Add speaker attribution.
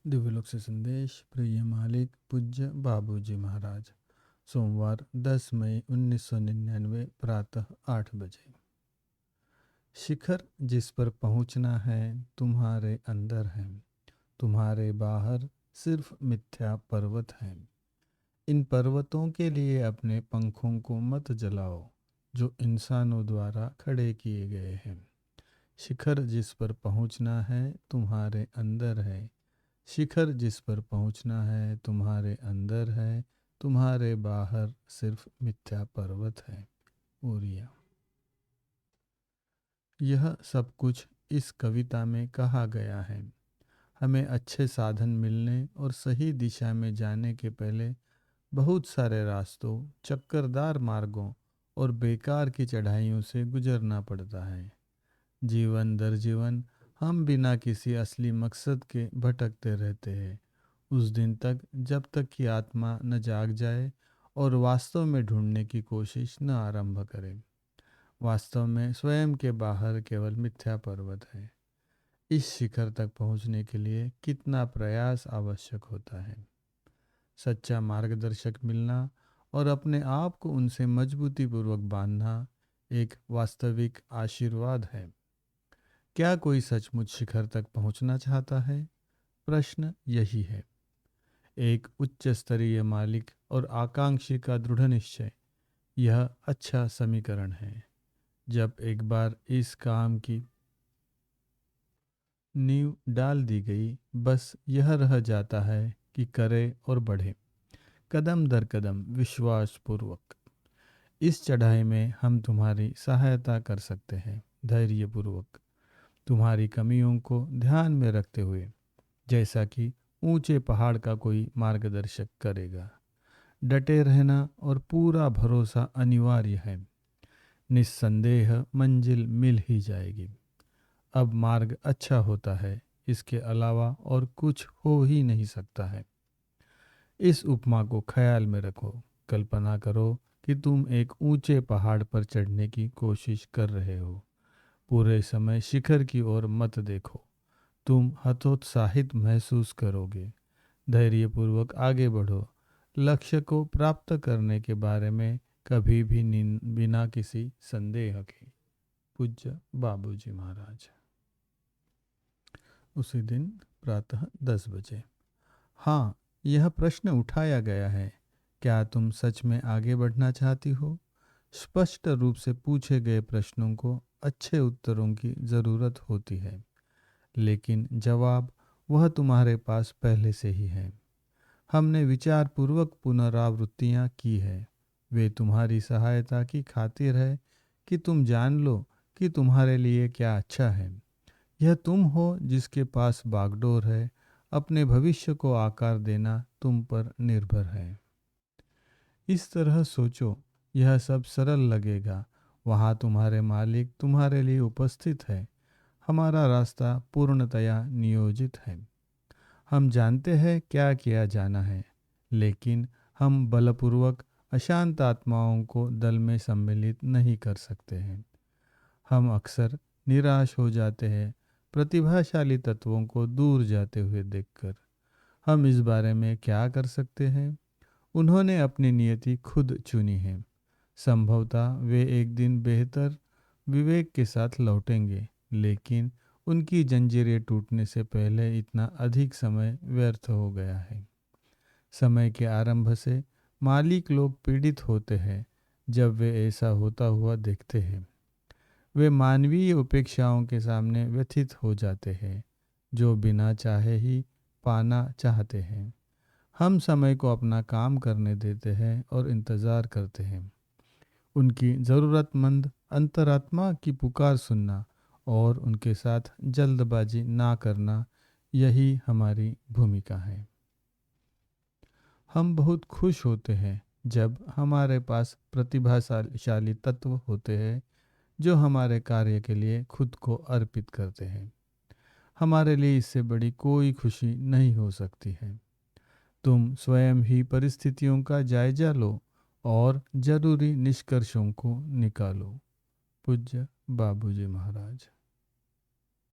Speaker 1: दिव्यलोक से संदेश। प्रिय मालिक पूज्य बाबूजी महाराज। सोमवार 10 मई 1999 प्रातः 8 बजे। शिखर जिस पर पहुंचना है तुम्हारे अंदर है, तुम्हारे बाहर सिर्फ मिथ्या पर्वत हैं। इन पर्वतों के लिए अपने पंखों को मत जलाओ जो इंसानों द्वारा खड़े किए गए हैं। शिखर जिस पर पहुंचना है तुम्हारे अंदर है, शिखर जिस पर पहुंचना है तुम्हारे अंदर है, तुम्हारे बाहर सिर्फ मिथ्या पर्वत है। ओरिया। यह सब कुछ इस कविता में कहा गया है। हमें अच्छे साधन मिलने और सही दिशा में जाने के पहले बहुत सारे रास्तों, चक्करदार मार्गों और बेकार की चढ़ाइयों से गुजरना पड़ता है। जीवन दर जीवन हम बिना किसी असली मकसद के भटकते रहते हैं, उस दिन तक जब तक कि आत्मा न जाग जाए और वास्तव में ढूंढने की कोशिश न आरंभ करे। वास्तव में स्वयं के बाहर केवल मिथ्या पर्वत है। इस शिखर तक पहुंचने के लिए कितना प्रयास आवश्यक होता है। सच्चा मार्गदर्शक मिलना और अपने आप को उनसे मजबूती पूर्वक बांधना एक वास्तविक आशीर्वाद है। क्या कोई सचमुच शिखर तक पहुंचना चाहता है? प्रश्न यही है। एक उच्च स्तरीय मालिक और आकांक्षी का दृढ़ निश्चय, यह अच्छा समीकरण है। जब एक बार इस काम की नींव डाल दी गई, बस यह रह जाता है कि करे और बढ़े, कदम दर कदम विश्वास पूर्वक। इस चढ़ाई में हम तुम्हारी सहायता कर सकते हैं, धैर्य पूर्वक, तुम्हारी कमियों को ध्यान में रखते हुए, जैसा कि ऊंचे पहाड़ का कोई मार्गदर्शक करेगा। डटे रहना और पूरा भरोसा अनिवार्य है। निस्संदेह मंजिल मिल ही जाएगी। अब मार्ग अच्छा होता है, इसके अलावा और कुछ हो ही नहीं सकता है। इस उपमा को ख्याल में रखो। कल्पना करो कि तुम एक ऊंचे पहाड़ पर चढ़ने की कोशिश कर रहे हो। पूरे समय शिखर की ओर मत देखो। तुम हतोत्साहित महसूस करोगे। धैर्यपूर्वक आगे बढ़ो। लक्ष्य को प्राप्त करने के बारे में कभी भी बिना किसी संदेह के। पूज्य बाबूजी महाराज। उसी दिन प्रातः 10 बजे। हाँ, यह प्रश्न उठाया गया है, क्या तुम सच में आगे बढ़ना चाहती हो? स्पष्ट रूप से पूछे गए प्रश्नों को अच्छे उत्तरों की ज़रूरत होती है, लेकिन जवाब वह तुम्हारे पास पहले से ही है। हमने विचारपूर्वक पुनरावृत्तियाँ की है। वे तुम्हारी सहायता की खातिर है कि तुम जान लो कि तुम्हारे लिए क्या अच्छा है। यह तुम हो जिसके पास बागडोर है। अपने भविष्य को आकार देना तुम पर निर्भर है। इस तरह सोचो, यह सब सरल लगेगा। वहाँ तुम्हारे मालिक तुम्हारे लिए उपस्थित है। हमारा रास्ता पूर्णतया नियोजित है। हम जानते हैं क्या किया जाना है, लेकिन हम बलपूर्वक अशांत आत्माओं को दल में सम्मिलित नहीं कर सकते हैं। हम अक्सर निराश हो जाते हैं प्रतिभाशाली तत्वों को दूर जाते हुए देखकर। हम इस बारे में क्या कर सकते हैं? उन्होंने अपनी नियति खुद चुनी है। संभवतः वे एक दिन बेहतर विवेक के साथ लौटेंगे, लेकिन उनकी जंजीरें टूटने से पहले इतना अधिक समय व्यर्थ हो गया है। समय के आरंभ से मालिक लोग पीड़ित होते हैं जब वे ऐसा होता हुआ देखते हैं। वे मानवीय उपेक्षाओं के सामने व्यथित हो जाते हैं, जो बिना चाहे ही पाना चाहते हैं। हम समय को अपना काम करने देते हैं और इंतज़ार करते हैं। उनकी ज़रूरतमंद अंतरात्मा की पुकार सुनना और उनके साथ जल्दबाजी ना करना, यही हमारी भूमिका है। हम बहुत खुश होते हैं जब हमारे पास प्रतिभाशाली तत्व होते हैं जो हमारे कार्य के लिए खुद को अर्पित करते हैं। हमारे लिए इससे बड़ी कोई खुशी नहीं हो सकती है। तुम स्वयं ही परिस्थितियों का जायजा लो और जरूरी निष्कर्षों को निकालो। पूज्य बाबूजी महाराज।